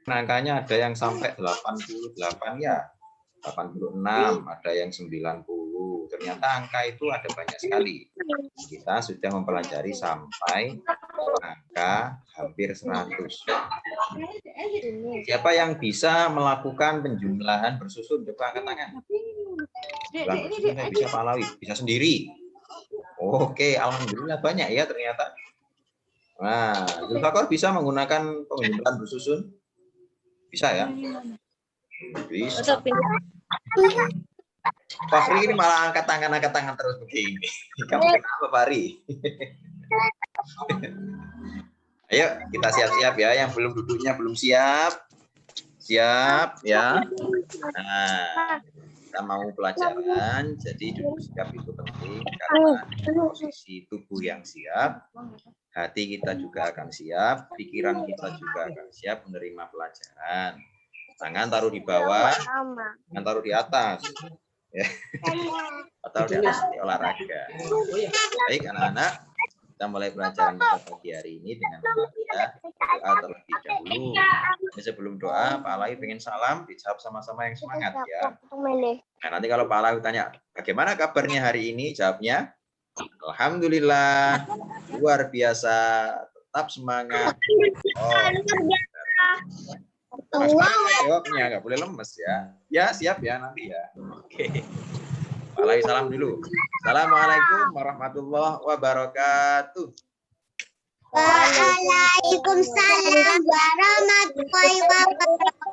angkanya ada yang sampai 88 ya. 86, ada yang 90. Ternyata angka itu ada banyak sekali. Kita sudah mempelajari sampai angka hampir 100. Siapa yang bisa melakukan penjumlahan bersusun? Coba angkat tangan. Penjumlahan bersusun bisa Pak Alawi, bisa sendiri. Oke, alhamdulillah banyak ya ternyata. Nah, Zulfakor bisa menggunakan penjumlahan bersusun? Bisa ya? Bisa. Fahri ini malah angkat tangan terus begini. Kamu kenapa, Fahri? Ayo, kita siap-siap ya. Yang belum duduknya belum siap. Siap ya. Nah, kita mau pelajaran. Jadi duduk siap itu penting. Karena posisi tubuh yang siap, hati kita juga akan siap, pikiran kita juga akan siap menerima pelajaran. Tangan taruh di bawah, tangan taruh di atas. Ya. Atau di atas di olahraga. Baik anak-anak, kita mulai pelajaran kita pagi hari ini dengan membaca doa terlebih dahulu. Ini sebelum doa, Pak Alawi pengen salam, dijawab sama-sama yang semangat ya. Nah, nanti kalau Pak Alawi tanya, bagaimana kabarnya hari ini? Jawabnya, alhamdulillah, luar biasa, tetap semangat. Jawabnya nggak boleh lemes ya. Ya siap ya nanti ya. Oke. Pak Alawi salam dulu. Assalamualaikum warahmatullahi wabarakatuh. Waalaikumsalam warahmatullahi wabarakatuh.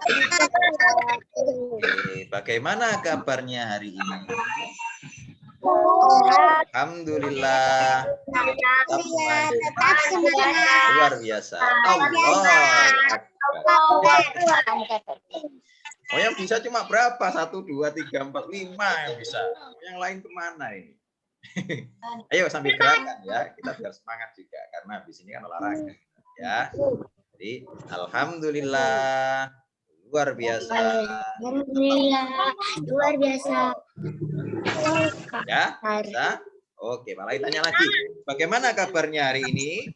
Bagaimana kabarnya hari ini? Alhamdulillah. Tetap semangat. Luar biasa. Oh yang bisa cuma berapa? 1, 2, 3, 4, 5 yang bisa. Yang lain kemana ini? Ayo sambil gerakan ya. Kita biar semangat juga. Karena habis ini kan olahraga. Ya. Jadi alhamdulillah. Luar biasa. Alhamdulillah. Luar biasa. Ya, bisa? Oke, Pak Lai tanya lagi. Bagaimana kabarnya hari ini?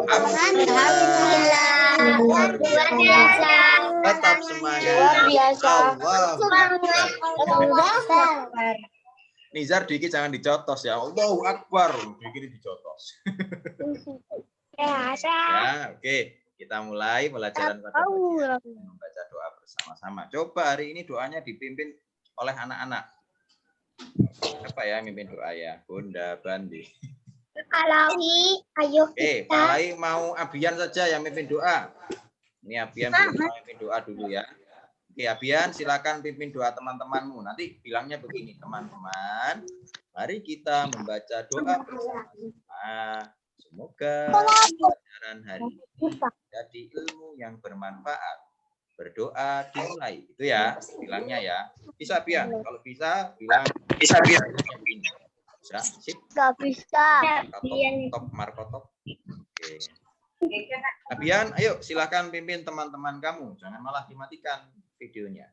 Alhamdulillah. Luar biasa. Tetap semangat. Luar biasa. Allah. Nizar dikit jangan dicotos ya. Allahu Akbar. Dikit dicotos. Ya, oke. Kita mulai pelajaran pada membaca doa bersama-sama. Coba hari ini doanya dipimpin oleh anak-anak. Apa ya mimpin doa ya? Bunda Bandi. Alawi, ayo Oke, Pak Lai mau Abian saja yang mimpin doa. Ini Abian mimpin doa dulu ya. Oke, Abian silakan pimpin doa teman-temanmu. Nanti bilangnya begini, teman-teman. Mari kita membaca doa bersama. Semoga pelajaran hari ini jadi ilmu yang bermanfaat. Berdoa dimulai. Itu ya, bilangnya ya. Bisa, Bian. Kalau bisa, bilang. Bisa, Bian. Bisa, sip. Gak bisa. Top, Markotop. Oke. Bian, ayo silakan pimpin teman-teman kamu. Jangan malah dimatikan videonya.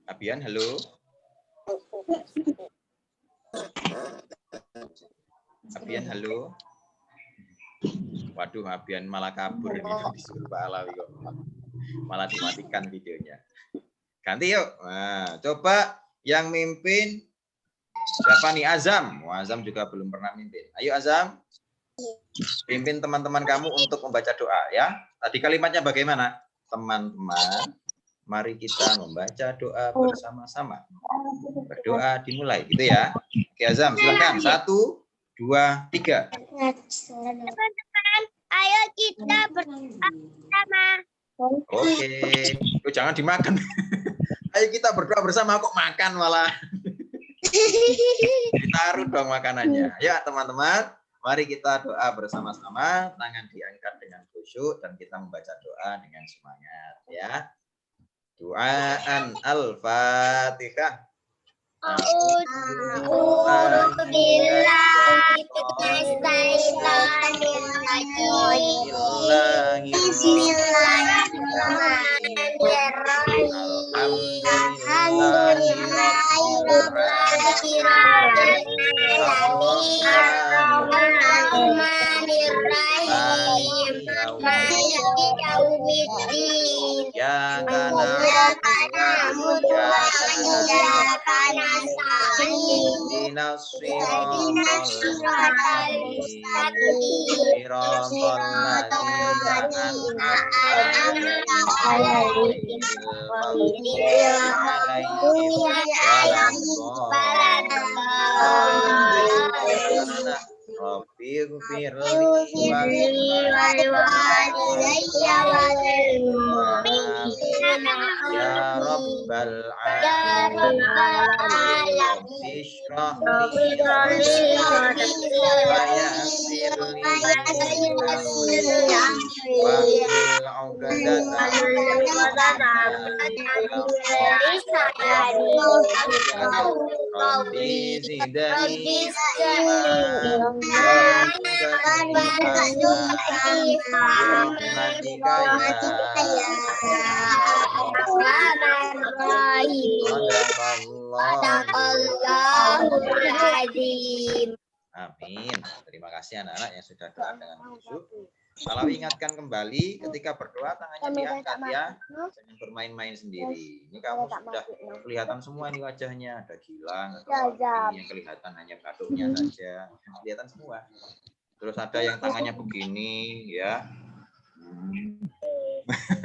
Abian, halo. Abian, halo. Waduh, Abian malah kabur ini disuruh Pak Alawi kok. Malah dimatikan videonya. Ganti yuk. Nah, coba yang mimpin siapa nih? Azam. Wah, Azam juga belum pernah mimpin. Ayo Azam. Pimpin teman-teman kamu untuk membaca doa ya. Tadi kalimatnya bagaimana? Teman-teman, mari kita membaca doa bersama-sama. Berdoa dimulai gitu ya. Oke Azam, silakan. 1, 2, 3. Teman-teman, ayo kita berdoa bersama. Oke. Tuh, jangan dimakan. Ayo kita berdoa bersama, kok makan malah. Ditaruh dong makanannya. Ya teman-teman, mari kita doa bersama-sama. Tangan diangkat dengan khusyuk dan kita membaca doa dengan semangat ya. Doaan Al-Fatihah. Ihdinas siratal mustaqim. Siratal ladzina an'amta alaihim ghairil maghdubi waladdallin. Rabbir firli ya rabbal alamin. Bishrah Rabbi zidni Amin. Terima kasih anak-anak yang sudah doa dengan khusyuk. Kalau ingatkan kembali ketika berdoa tangannya diangkat ya. Jangan bermain-main sendiri. Ini kamu sudah kelihatan semua nih wajahnya. Ada Gilang, ada Alfi yang kelihatan hanya batuknya saja. Kelihatan semua. Terus ada yang tangannya begini ya.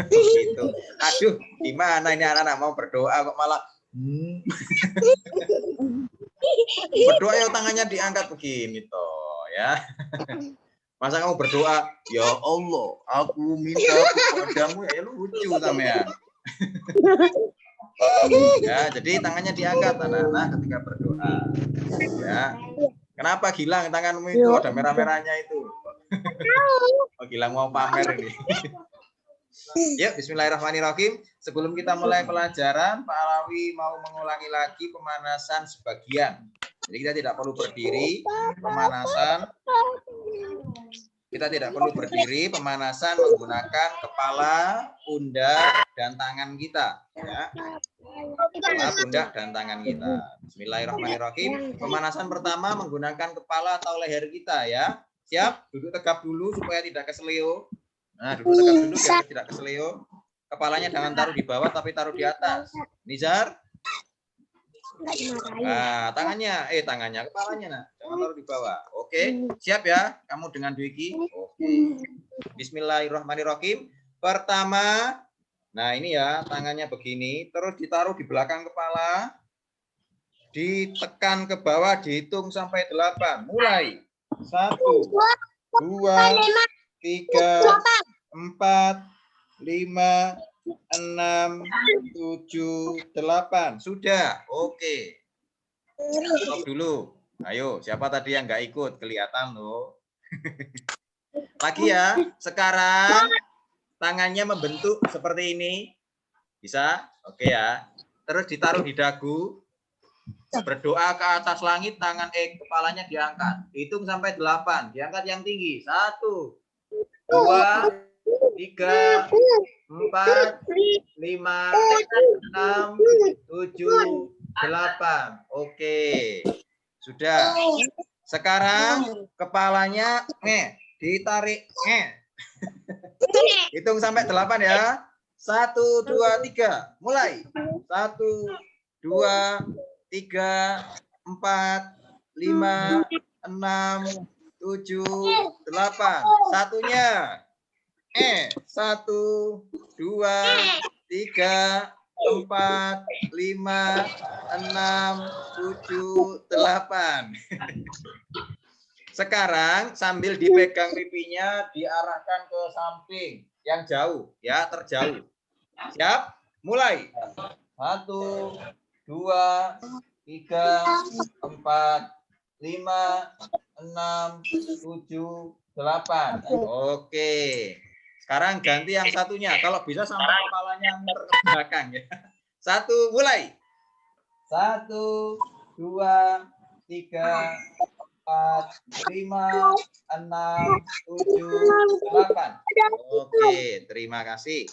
Gitu. Aduh, gimana ini anak-anak mau berdoa kok malah berdoa ya tangannya diangkat begini toh ya. Masa kamu berdoa, ya Allah, aku minta kepadamu, ya lucu sampean. Ya, jadi tangannya diangkat anak-anak ketika berdoa. Ya. Kenapa Gilang tanganmu itu ada merah-merahnya itu? Oh, Gilang mau pamer ini. Ya, bismillahirrahmanirrahim. Sebelum kita mulai pelajaran, Pak Alawi mau mengulangi lagi pemanasan sebagian. Jadi kita tidak perlu berdiri, pemanasan. Kita tidak perlu berdiri, pemanasan menggunakan kepala, pundak, dan tangan kita. Ya. Kepala, pundak, dan tangan kita. Bismillahirrahmanirrahim. Pemanasan pertama menggunakan kepala atau leher kita ya. Siap? Duduk tegap dulu supaya tidak keseleo. Nah, duduk tegap dulu biar tidak keseleo. Kepalanya jangan taruh di bawah tapi taruh di atas. Nizar? Nah, tangannya, kepalanya nah, jangan taruh di bawah. Oke, siap ya? Kamu dengan Dwiki? Oke. Bismillahirrahmanirrahim. Pertama, nah ini ya, tangannya begini, terus ditaruh di belakang kepala, ditekan ke bawah, dihitung sampai 8. Mulai. 1, 2, 3, 4, 5, 6, 7, 8. Sudah. Oke. Stop dulu. Ayo, siapa tadi yang nggak ikut? Kelihatan loh. Lagi ya. Sekarang tangannya membentuk seperti ini. Bisa? Oke ya. Terus ditaruh di dagu. Berdoa ke atas langit, kepalanya diangkat. Hitung sampai 8. Diangkat yang tinggi. 1, 2, 3, 4, 5, 6, 7, 8. Oke. Sudah. Sekarang kepalanya ditarik. Hitung sampai 8 ya. 1, 2, 3. Mulai. 1, 2, 3, 4, 5, 6, 7, 8. Satunya. 1, 2, 3, 4, 5, 6, 7, 8. Sekarang sambil dipegang pipinya diarahkan ke samping yang jauh ya, terjauh. Siap? Mulai. 1, 2, 3, 4, 5, 6, 7, 8. Oke. Sekarang ganti yang satunya. Kalau bisa sampai kepalanya muter ke belakang ya. 1, mulai. 1, 2, 3, 4, 5, 6, 7, 8. Oke, terima kasih.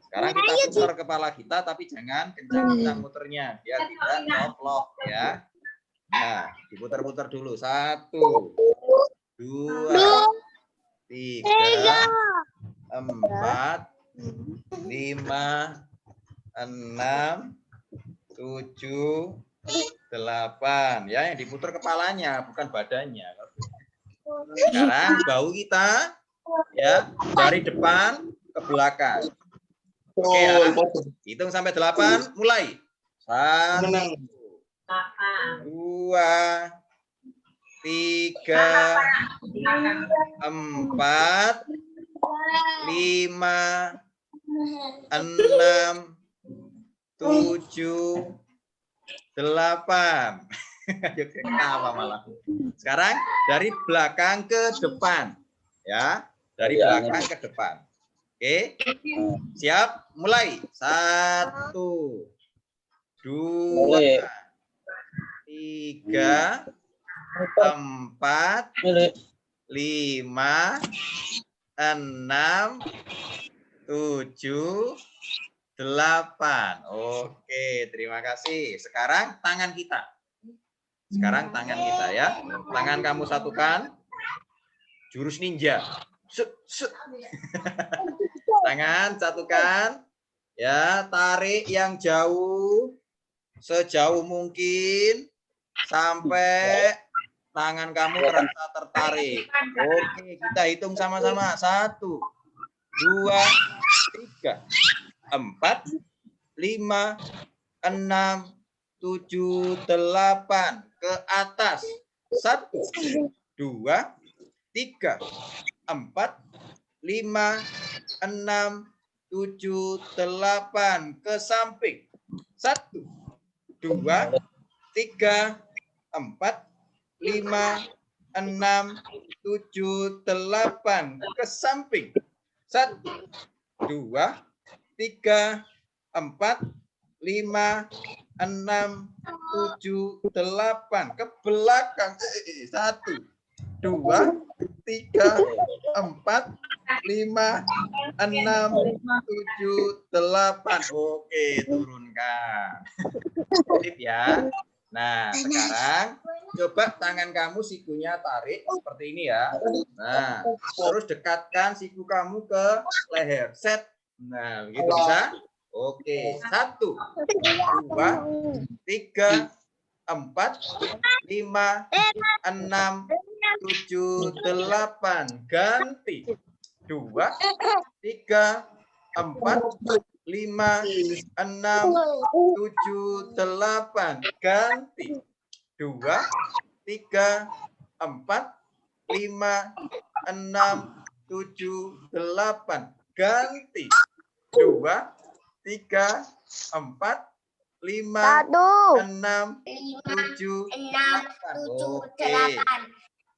Sekarang kita putar kepala kita, tapi jangan kencang-kencang muternya. Biar tidak ngeplok ya. Nah, diputar-putar dulu. 1, 2, 3, 4, 5, 6, 7, 8. Ya, yang diputar kepalanya, bukan badannya. Sekarang bahu kita ya dari depan ke belakang. Oke ya. Hitung sampai 8, mulai. 1, 2, 3, 4, 5, 6, 7, 8. Kenapa malah? Sekarang dari belakang ke depan. Ya, dari belakang ke depan. Oke. Siap? Mulai. 1, 2, 3, 4, 5, 6, 7, 8. Oke, terima kasih. Sekarang tangan kita. Sekarang tangan kita ya. Tangan kamu satukan. Jurus ninja. Tangan satukan. Ya, tarik yang jauh. Sejauh mungkin. Sampai tangan kamu terasa tertarik. Oke, kita hitung sama-sama. 1, 2, 3, 4, 5, 6, 7, 8. Ke atas. 1, 2, 3, 4, 5, 6, 7, 8. Ke samping. 1, 2, 3, 4, 5, 6, 7, 8. Ke samping. 1, 2, 3, 4, 5, 6, 7, 8. Ke belakang. 1, 2, 3, 4, 5, 6, 7, 8. Oke, turunkan. Sip ya. Nah, sekarang coba tangan kamu sikunya tarik seperti ini ya. Nah, terus dekatkan siku kamu ke leher. Set. Nah, begitu bisa? Oke, 1, 2, 3, 4, 5, 6, 7, 8. Ganti. 2, 3, 4, 5, 6, 7, 8. Ganti. 2, 3, 4, 5, 6, 7, 8. Ganti. 2, 3, 4, 5, 6, 7, 8. Oke.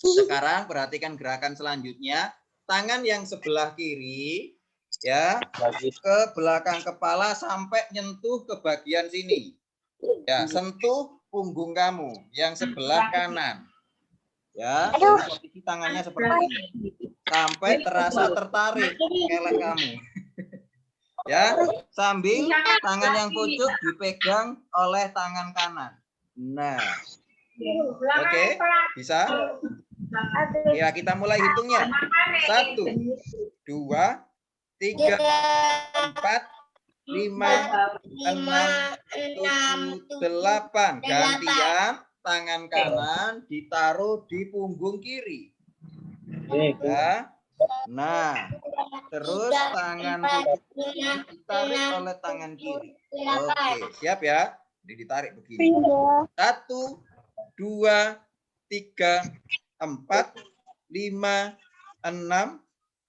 Sekarang perhatikan gerakan selanjutnya. Tangan yang sebelah kiri ya ke belakang kepala sampai nyentuh ke bagian sini. Ya, sentuh punggung kamu yang sebelah kanan. Ya, posisi tangannya seperti ini. Sampai terasa tertarik kelek kamu. Ya, sambil tangan yang pucuk dipegang oleh tangan kanan. Nah. Oke, bisa? Ya, kita mulai hitungnya. 1, 2, 3, 4, 5, 6, 7, 8. Gantian tangan kanan ditaruh di punggung kiri. Ya. Nah, terus tangan kiri ditarik oleh tangan kiri. Oke, siap ya? Jadi ditarik begini. 1, 2, 3, 4, 5, 6,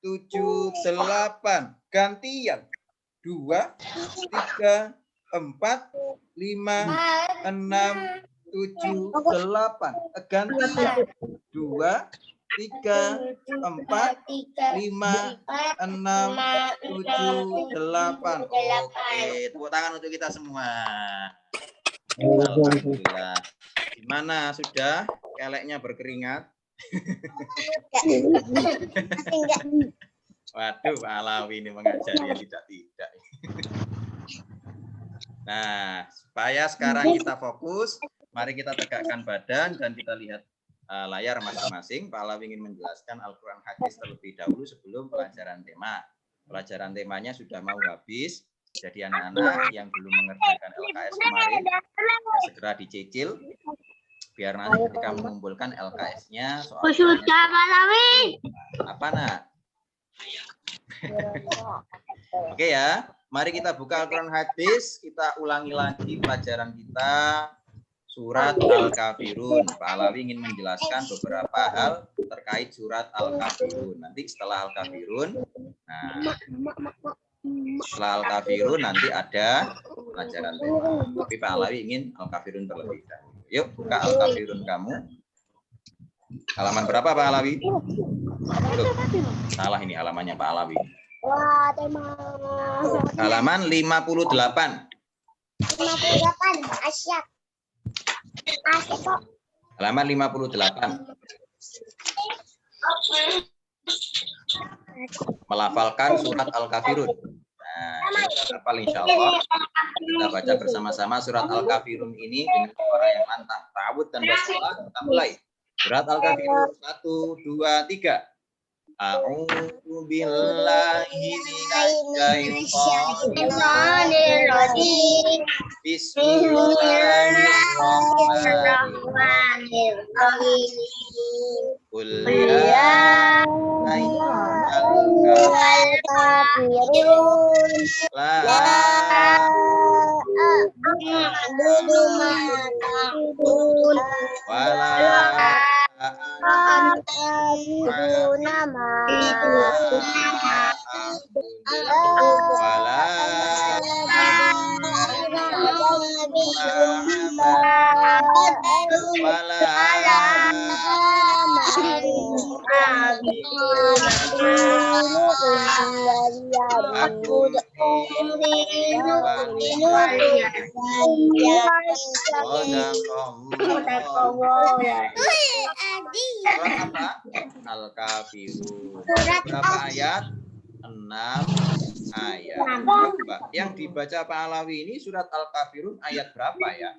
7, 8. Gantian. 2, 3, 4, 5, 6, 7, 8. Gantian. 2, 3, 4, 5, 6, 7, 8. Oke, tepuk tangan untuk kita semua. Alhamdulillah. Gimana, sudah keleknya berkeringat? Waduh, Pak Alawi ini mengajar ya tidak. Nah, supaya sekarang kita fokus, mari kita tegakkan badan dan kita lihat layar masing-masing. Pak Alawi ingin menjelaskan Al-Quran Hadis terlebih dahulu sebelum pelajaran tema. Pelajaran temanya sudah mau habis. Jadi anak-anak yang belum mengerjakan LKS kemarin, ya segera dicicil biar nanti ketika mengumpulkan LKS-nya soal apa nak? Oke ya, mari kita buka Al-Quran hadis, kita ulangi lagi pelajaran kita surat Al-Kafirun. Pak Alawi ingin menjelaskan beberapa hal terkait surat Al-Kafirun. Nanti setelah Al-Kafirun, nah, setelah Al-Kafirun nanti ada pelajaran tema. Tapi Pak Alawi ingin Al-Kafirun terlebih dahulu. Yuk, buka Al-Kafirun kamu. Halaman berapa Pak Alawi? Loh, salah ini halamannya Pak Alawi. Wah, tema. Halaman 58. 58, Asyik. Asyik kok. Halaman 58. Melafalkan surat Al-Kafirun. Nah, hafal insya Allah. Kita baca bersama-sama surat Al-Kafirun ini dengan suara yang lantang. Ta'awud dan basmalah. Kita mulai. Surat Al-Kafirun 1, 2, 3. A'udzu billahi minasyaitonir rajim. Bismillahirrahmanirrahim. Qul ya ayyuhal kafirun la a'budu ma ta'budun wa la Surat apa? Al-Kafirun. Berapa ayat? 6 ayat. Coba, yang dibaca Pak Alawi ini surat Al-Kafirun ayat berapa ya?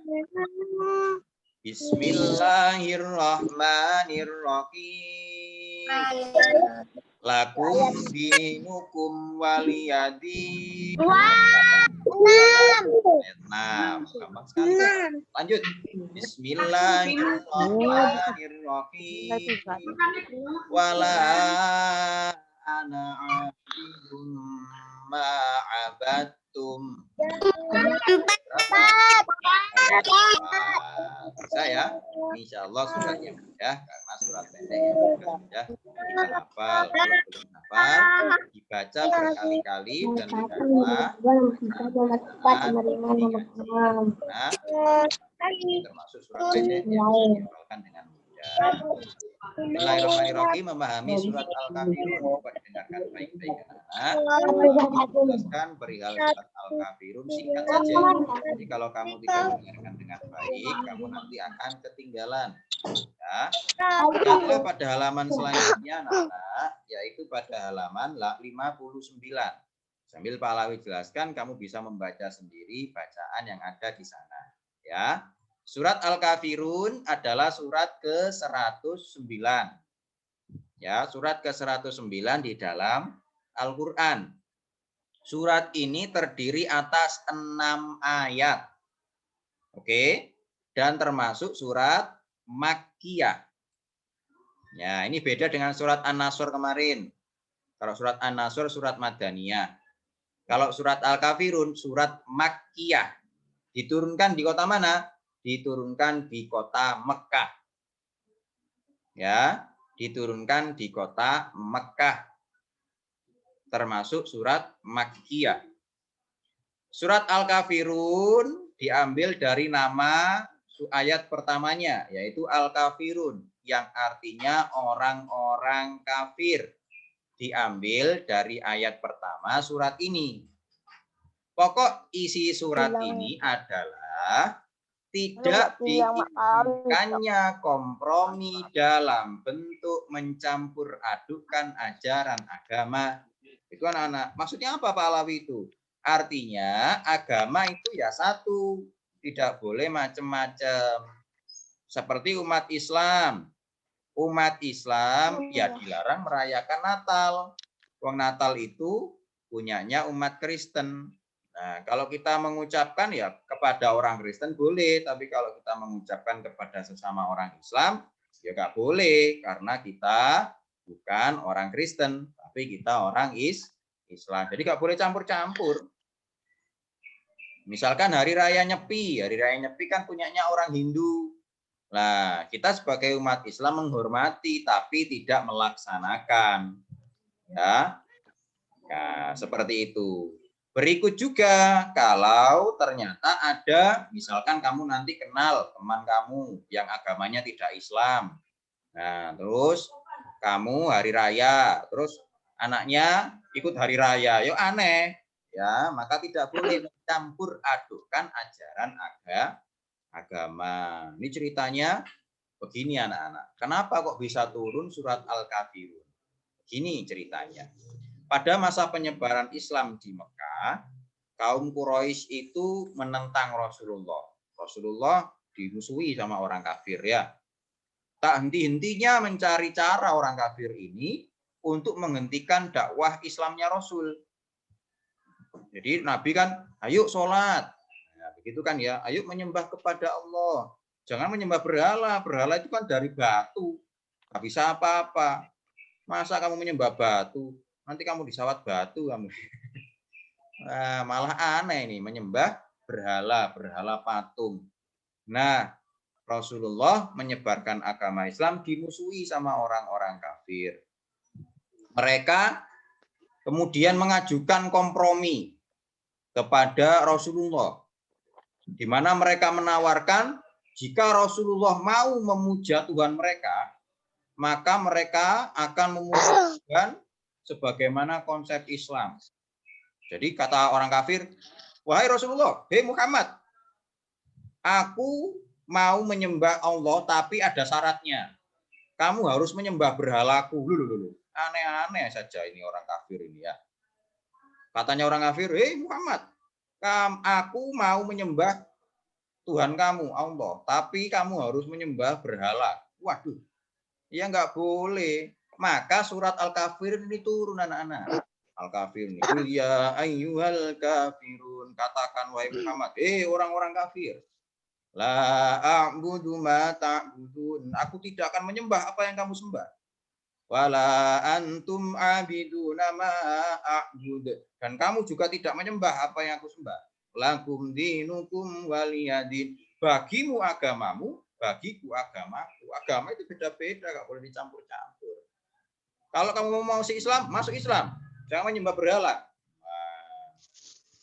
Bismillahirrahmanirrahim. Lakum dinukum waliyadin. 6. Gampang sekali. Lanjut. Bismillahirrahmanirrahim. Wala ana abidun ma'abattum. Bisa ya? Insya Allah suratnya mudah karena surat pendek yang sudah kita hafal. Kalau belum hafal, dibaca berkali-kali dan didakwa. Nah, ini termasuk surat pendek yang bisa dihafalkan dengan mudah. Bismillahirrahmanirrahim. Memahami surat Al-Kafirun. Coba didengarkan baik-baik anak-anak. Jelaskan perihal surat Al-Kafirun singkat saja. Jadi kalau kamu tidak mendengarkan dengan baik, kamu nanti akan ketinggalan. Ya. Lihatlah pada halaman selanjutnya, anak-anak, yaitu pada halaman 59. Sambil Pak Alawi jelaskan, kamu bisa membaca sendiri bacaan yang ada di sana. Ya. Surat Al-Kafirun adalah surat ke-109. Ya, surat ke-109 di dalam Al-Qur'an. Surat ini terdiri atas 6 ayat. Oke, dan termasuk surat Makkiyah. Ya, ini beda dengan surat An-Nasr kemarin. Kalau surat An-Nasr surat Madaniyah. Kalau surat Al-Kafirun surat Makkiyah. Diturunkan di kota mana? Diturunkan di kota Mekah. Ya, diturunkan di kota Mekah. Termasuk surat Makkiyah. Surat Al-Kafirun diambil dari nama ayat pertamanya, yaitu Al-Kafirun, yang artinya orang-orang kafir. Diambil dari ayat pertama surat ini. Pokok isi surat ini adalah tidak diizinkannya kompromi dalam bentuk mencampur adukan ajaran agama. Itu anak-anak. Maksudnya apa Pak Alawi itu? Artinya agama itu ya satu. Tidak boleh macam-macam. Seperti umat Islam. Umat Islam ya dilarang merayakan Natal. Wong Natal itu punyanya umat Kristen. Nah, kalau kita mengucapkan ya kepada orang Kristen boleh, tapi kalau kita mengucapkan kepada sesama orang Islam ya nggak boleh, karena kita bukan orang Kristen, tapi kita orang Islam. Jadi nggak boleh campur-campur. Misalkan hari raya Nyepi kan punyanya orang Hindu. Nah, kita sebagai umat Islam menghormati tapi tidak melaksanakan. Ya. Nah, seperti itu. Berikut juga kalau ternyata ada, misalkan kamu nanti kenal teman kamu yang agamanya tidak Islam. Nah, terus kamu hari raya, terus anaknya ikut hari raya, yuk aneh. Ya, maka tidak boleh mencampur adukkan ajaran agama. Ini ceritanya begini anak-anak. Kenapa kok bisa turun surat Al-Kafirun? Begini ceritanya. Pada masa penyebaran Islam di Mekah, kaum Quraisy itu menentang Rasulullah. Rasulullah dimusuhi sama orang kafir ya. Tak henti-hentinya mencari cara orang kafir ini untuk menghentikan dakwah Islamnya Rasul. Jadi Nabi kan, ayo sholat. Nah, begitu kan ya, ayo menyembah kepada Allah. Jangan menyembah berhala. Berhala itu kan dari batu. Nggak bisa apa-apa. Masa kamu menyembah batu? Nanti kamu disawat batu kamu. Nah, malah aneh nih, menyembah berhala patung. Nah, Rasulullah menyebarkan agama Islam dimusuhi sama orang-orang kafir. Mereka kemudian mengajukan kompromi kepada Rasulullah, di mana mereka menawarkan jika Rasulullah mau memuja Tuhan mereka, maka mereka akan memujikan sebagaimana konsep Islam. Jadi kata orang kafir, wahai Rasulullah, hei Muhammad, aku mau menyembah Allah tapi ada syaratnya. Kamu harus menyembah berhalaku. Lulu. Aneh-aneh saja ini orang kafir ini ya. Katanya orang kafir, hei Muhammad, aku mau menyembah Tuhan kamu, Allah, tapi kamu harus menyembah berhala. Waduh, ya nggak boleh. Maka surat Al-Kafir ini turun anak-anak. Al-Kafir ini, ya ayyuhal kafirun, katakan wahai Muhammad, orang-orang kafir, la a'budu ma ta'budun, aku tidak akan menyembah apa yang kamu sembah. Wala antum abiduna ma a'bud, dan kamu juga tidak menyembah apa yang aku sembah. Lakum dinukum waliyadin, bagimu agamamu, bagiku agamaku. Agama itu beda-beda, gak boleh dicampur-campur. Kalau kamu mau Islam, masuk Islam, jangan menyembah berhala.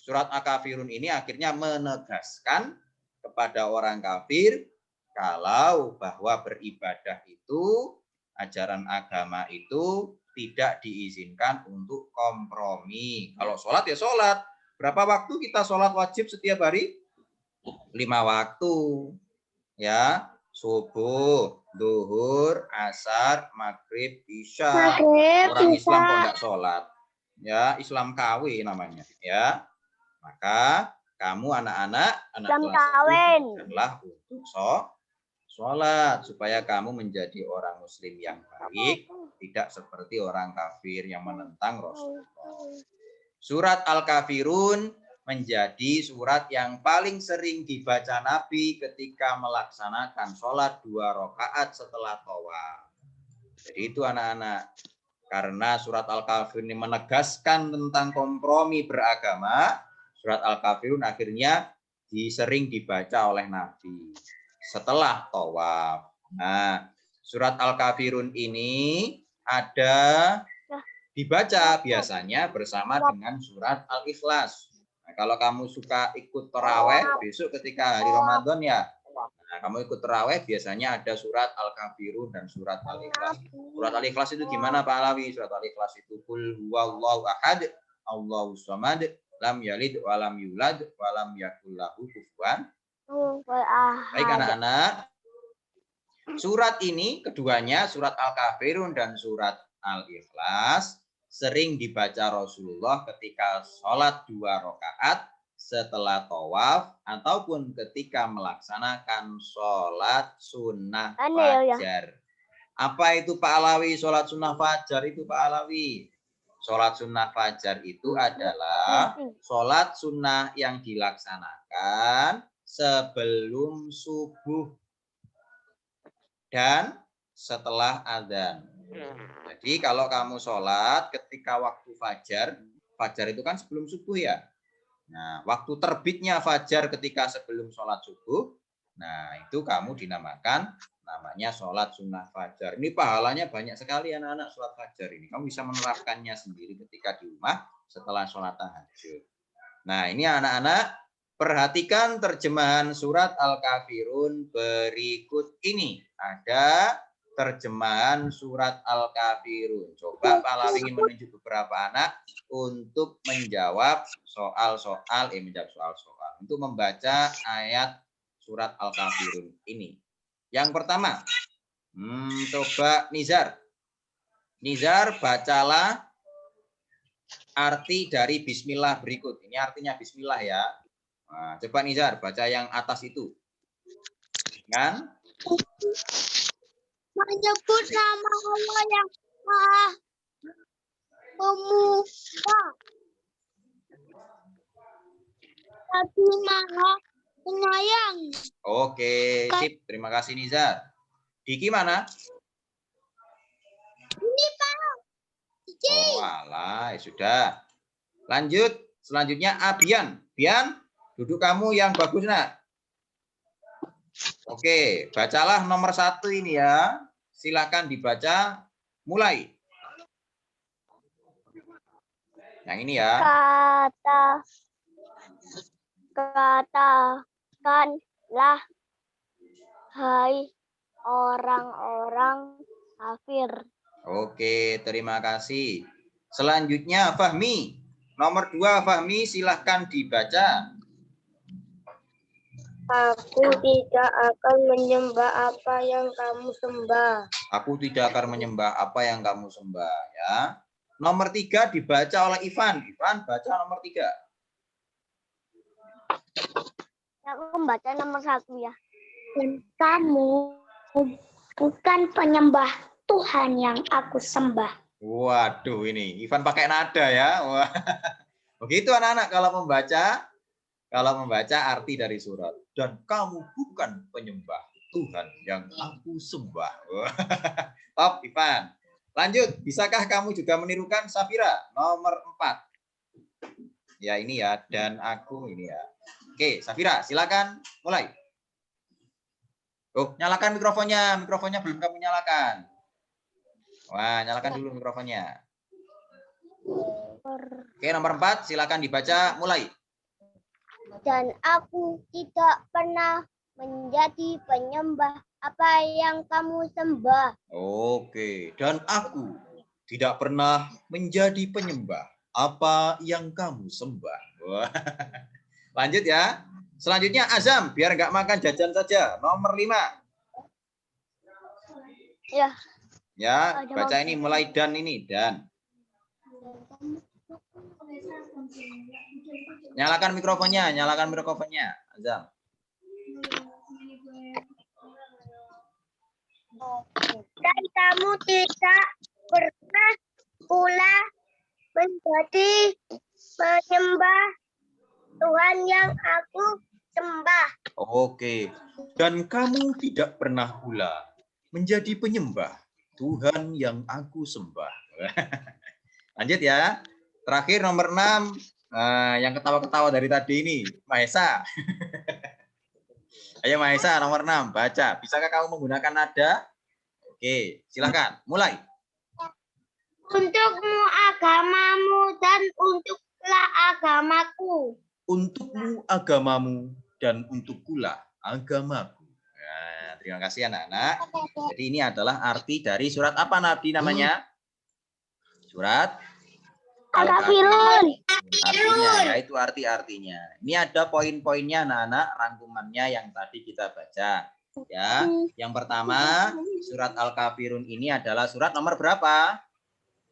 Surat Al-Kafirun ini akhirnya menegaskan kepada orang kafir kalau bahwa beribadah itu, ajaran agama itu tidak diizinkan untuk kompromi. Kalau sholat ya sholat. Berapa waktu kita sholat wajib setiap hari? 5 waktu. Ya, subuh, duhur, asar, maghrib, isya. Orang Islam kok enggak sholat? Ya, Islam KW namanya. Ya, maka kamu anak-anak, anak kelas adalah untuk sholat supaya kamu menjadi orang Muslim yang baik, tidak seperti orang kafir yang menentang Rasulullah. Surat Al-Kafirun menjadi surat yang paling sering dibaca Nabi ketika melaksanakan sholat 2 rakaat setelah tawaf. Jadi itu anak-anak, karena surat Al-Kafirun ini menegaskan tentang kompromi beragama, surat Al-Kafirun akhirnya sering dibaca oleh Nabi setelah tawaf. Nah, surat Al-Kafirun ini ada dibaca biasanya bersama dengan surat Al-Ikhlas. Nah, kalau kamu suka ikut taraweh besok ketika hari Ramadan ya, nah, kamu ikut taraweh biasanya ada surat Al-Kafirun dan surat Al-Ikhlas. Surat Al-Ikhlas itu gimana Pak Alawi? Surat Al-Ikhlas itu qul huwallahu ahad, Allahus samad, lam yalid walam yulad walam yakul lahu kufuwan. Baik anak-anak, surat ini keduanya, surat Al-Kafirun dan surat Al-Ikhlas, sering dibaca Rasulullah ketika sholat 2 rakaat setelah tawaf ataupun ketika melaksanakan sholat sunnah fajar. Apa itu Pak Alawi sholat sunnah fajar itu Pak Alawi? Sholat sunnah fajar itu adalah sholat sunnah yang dilaksanakan sebelum subuh dan setelah adzan. Jadi kalau kamu sholat ketika waktu fajar, fajar itu kan sebelum subuh ya. Nah, waktu terbitnya fajar ketika sebelum sholat subuh, nah itu kamu dinamakan namanya sholat sunnah fajar. Ini pahalanya banyak sekali anak-anak sholat fajar ini. Kamu bisa menerapkannya sendiri ketika di rumah setelah sholat tahajud. Nah ini anak-anak perhatikan terjemahan surat Al-Kafirun berikut ini. Ada terjemahan surat Al-Kafirun. Coba Pak Lawi ingin menunjuk beberapa anak untuk menjawab soal-soal, menjawab soal-soal. Untuk membaca ayat surat Al-Kafirun ini. Yang pertama, coba Nizar. Nizar, bacalah arti dari bismillah berikut. Ini artinya bismillah ya. Nah, coba Nizar, baca yang atas itu. Kan? Menyebut nama Allah yang Maha Pemuda, tapi Maha Penyayang. Oke, sip. Terima kasih Nizar. Diki mana? Ini Pak. Oh, alah, sudah. Lanjut. Selanjutnya Abian. Bian, duduk kamu yang bagus, nak. Oke, bacalah nomor 1 ini ya. Silakan dibaca. Mulai. Yang ini ya. Katakanlah, hai orang-orang kafir. Oke, terima kasih. Selanjutnya Fahmi. Nomor 2 Fahmi, silahkan dibaca. Aku tidak akan menyembah apa yang kamu sembah. Aku tidak akan menyembah apa yang kamu sembah ya. Nomor 3 dibaca oleh Ivan. Ivan baca nomor 3. Aku membaca nomor 1 ya. Dan kamu bukan penyembah Tuhan yang aku sembah. Waduh, ini Ivan pakai nada ya. Wah. Begitu anak-anak kalau membaca arti dari surat. Dan kamu bukan penyembah Tuhan yang aku sembah. Top Ivan. Lanjut, bisakah kamu juga menirukan Safira nomor 4? Ya ini ya, dan aku ini ya. Oke, Safira silakan mulai. Oh, nyalakan mikrofonnya. Mikrofonnya belum kamu nyalakan. Wah, nyalakan dulu mikrofonnya. Oke, nomor 4 silakan dibaca mulai. Dan aku tidak pernah menjadi penyembah apa yang kamu sembah. Oke, dan aku tidak pernah menjadi penyembah apa yang kamu sembah. Wah. Lanjut ya. Selanjutnya Azam, biar nggak makan jajan saja. Nomor 5. Ya. Ya, baca ini mulai dan ini dan. Nyalakan mikrofonnya, Azam. Dan kamu tidak pernah pula menjadi penyembah Tuhan yang aku sembah. Oke, dan kamu tidak pernah pula menjadi penyembah Tuhan yang aku sembah. Lanjut ya. Terakhir nomor 6. Yang ketawa-ketawa dari tadi ini, Mahesa. Ayo Mahesa, nomor 6, baca. Bisakah kamu menggunakan nada? Oke, silakan. Mulai. Untukmu agamamu dan untuklah agamaku. Untukmu agamamu dan untukkulah agamaku. Nah, terima kasih anak-anak. Jadi ini adalah arti dari surat apa Nabi namanya? Surat Al-Kafirun. Artinya, ya itu arti-artinya. Ini ada poin-poinnya anak-anak, rangkumannya yang tadi kita baca. Ya, yang pertama surat Al-Kafirun ini adalah surat nomor berapa?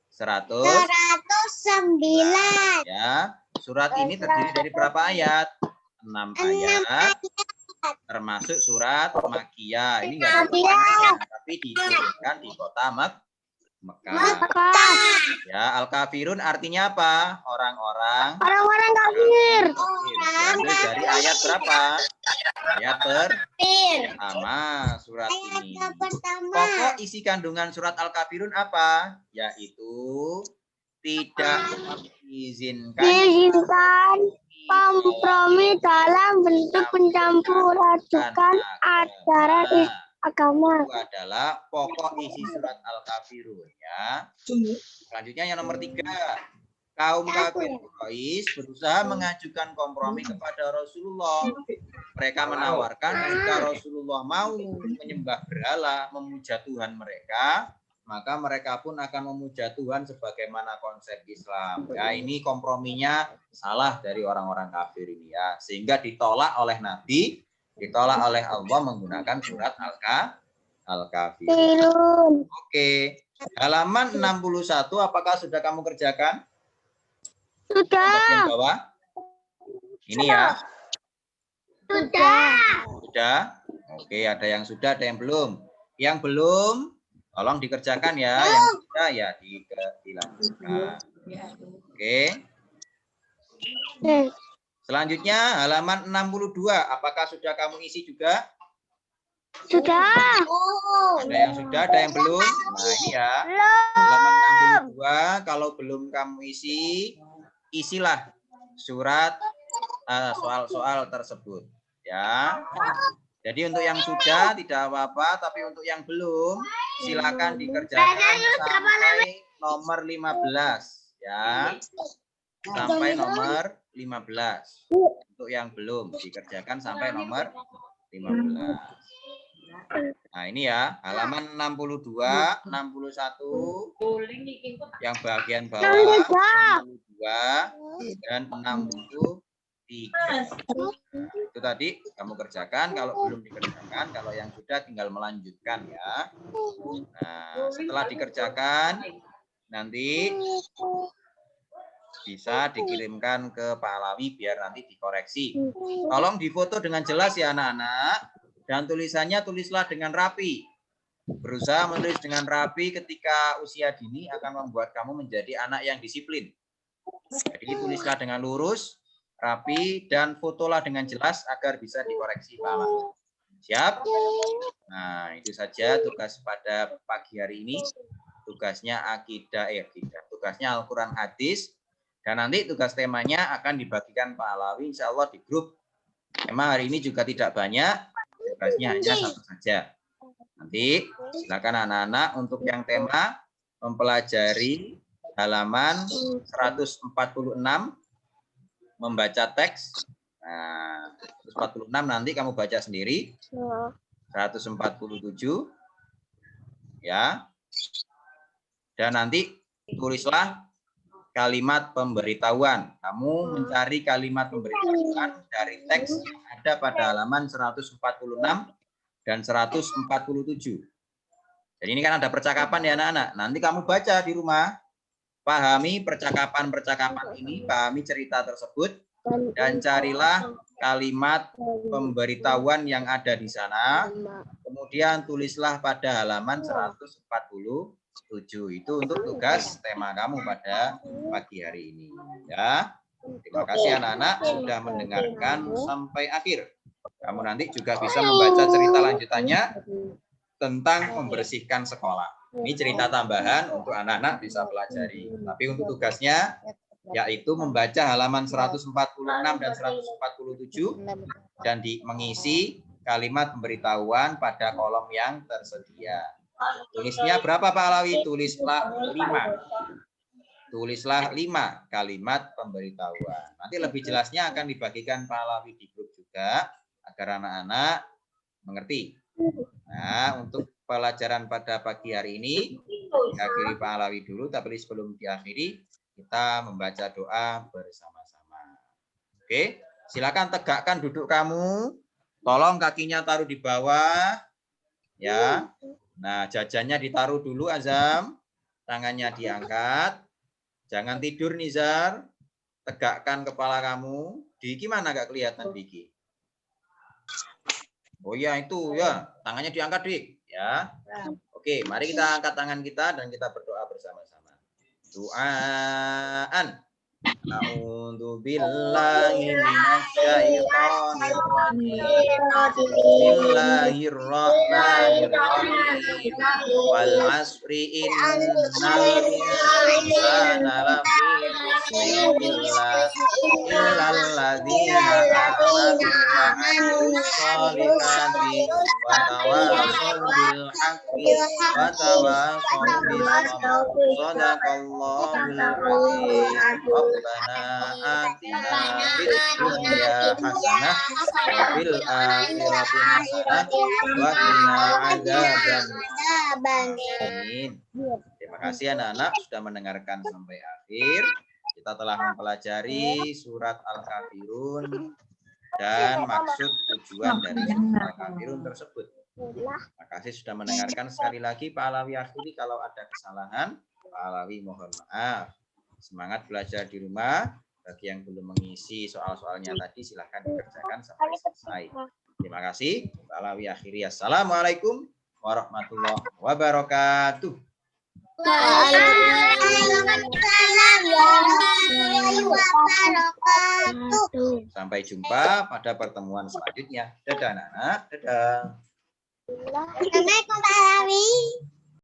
109. Ya, surat ini terdiri dari berapa ayat? 6 ayat. Termasuk surat Makkiyah. Ini enggak ada, tapi diturunkan di kota Mekah. Mekah. Ya, al-kafirun artinya apa? Orang-orang Orang-orang kafir. diambil dari ayat berapa? Ayat pertama surat ini. Pokok isi kandungan surat Al-Kafirun apa? Yaitu tidak Diizinkan kompromi dalam bentuk pencampur adukan ajaran agama. Itu adalah pokok isi surat Al-Kafirun ya. Selanjutnya yang nomor 3. Kaum kafir Quraisy berusaha mengajukan kompromi kepada Rasulullah. Mereka menawarkan jika Rasulullah mau menyembah berhala, memuja Tuhan mereka, maka mereka pun akan memuja Tuhan sebagaimana konsep Islam. Ya, ini komprominya salah dari orang-orang kafir ini ya, sehingga ditolak oleh Nabi, ditolak oleh Allah menggunakan surat Al-Kafirun. Oke, halaman 61 apakah sudah kamu kerjakan? Sudah. Bagian bawah. Ini ya. Sudah. Sudah? Oke, ada yang sudah, ada yang belum. Yang belum, tolong dikerjakan ya. Yang sudah ya dilanjutkan. Oke. Selanjutnya halaman 62. Apakah sudah kamu isi juga? Sudah. Ada yang sudah, ada yang belum. Nah, ini ya. Halaman 62. Kalau belum kamu isi, isilah surat soal-soal tersebut. Ya. Jadi untuk yang sudah tidak apa-apa, tapi untuk yang belum silakan dikerjakan sampai nomor 15 ya. Sampai nomor 15. Untuk yang belum dikerjakan sampai nomor 15. Nah, ini ya, halaman 62, 61 yang bagian bawah 62 dan 63. Itu tadi kamu kerjakan, kalau belum dikerjakan, kalau yang sudah tinggal melanjutkan ya. Nah, setelah dikerjakan nanti bisa dikirimkan ke Pak Alawi biar nanti dikoreksi. Tolong difoto dengan jelas ya anak-anak, dan tulisannya tulislah dengan rapi. Berusaha menulis dengan rapi ketika usia dini akan membuat kamu menjadi anak yang disiplin. Jadi tulislah dengan lurus, rapi, dan fotolah dengan jelas agar bisa dikoreksi Pak Alawi. Siap? Nah, itu saja tugas pada pagi hari ini. Tugasnya akidah, tugasnya Al-Quran hadis. Dan nanti tugas temanya akan dibagikan Pak Alawi insya Allah di grup. Tema hari ini juga tidak banyak, tugasnya hanya satu saja. Nanti silakan anak-anak untuk yang tema mempelajari halaman 146 membaca teks. Nah, 146 nanti kamu baca sendiri. 147 ya. Dan nanti tulislah kalimat pemberitahuan. Kamu mencari kalimat pemberitahuan dari teks yang ada pada halaman 146 dan 147. Jadi ini kan ada percakapan ya anak-anak. Nanti kamu baca di rumah, pahami percakapan-percakapan ini, pahami cerita tersebut, dan carilah kalimat pemberitahuan yang ada di sana. Kemudian tulislah pada halaman 147. Itu untuk tugas tema kamu pada pagi hari ini. Ya, terima kasih anak-anak sudah mendengarkan sampai akhir. Kamu nanti juga bisa membaca cerita lanjutannya tentang membersihkan sekolah. Ini cerita tambahan untuk anak-anak bisa pelajari. Tapi untuk tugasnya yaitu membaca halaman 146 dan 147 dan mengisi kalimat pemberitahuan pada kolom yang tersedia. Tulisnya berapa Pak Alawi? Tulislah 5. Tulislah 5 kalimat pemberitahuan. Nanti lebih jelasnya akan dibagikan Pak Alawi di grup juga agar anak-anak mengerti. Nah, untuk pelajaran pada pagi hari ini diakhiri Pak Alawi dulu, tapi sebelum diakhiri kita membaca doa bersama-sama. Oke, silakan tegakkan duduk kamu. Tolong kakinya taruh di bawah. Ya. Nah, jajannya ditaruh dulu Azam. Tangannya diangkat. Jangan tidur Nizar. Tegakkan kepala kamu. Diki mana gak kelihatan Diki? Oh iya itu ya. Tangannya diangkat Dik. Ya. Oke, mari kita angkat tangan kita dan kita berdoa du'aan. A'udzu billahi minasyaitonir rajim. Bismillahirrahmanirrahim. Wal asri innal insana lafi khusrin illal ladzina amanu wa amilus sholihati wa tawassaw bil haqqi wa tawassaw bis sabr. Shadaqallahul azim. Rabbana atina fid dunya hasanah wa fil akhirati hasanah wa qina adzaban. Amin. Terima kasih anak-anak sudah mendengarkan sampai akhir. Kita telah mempelajari surat Al-Kafirun dan maksud tujuan dari surat Al-Kafirun tersebut. Terima kasih sudah mendengarkan. Sekali lagi Pak Alawi akhiri kalau ada kesalahan, Pak Alawi mohon maaf. Semangat belajar di rumah. Bagi yang belum mengisi soal-soalnya tadi silahkan dikerjakan sampai selesai. Terima kasih. Pak Alawi akhiri. Assalamualaikum warahmatullahi wabarakatuh. Sampai jumpa pada pertemuan selanjutnya. Dadah anak-anak. Dadah. Assalamualaikum Pak Alawi.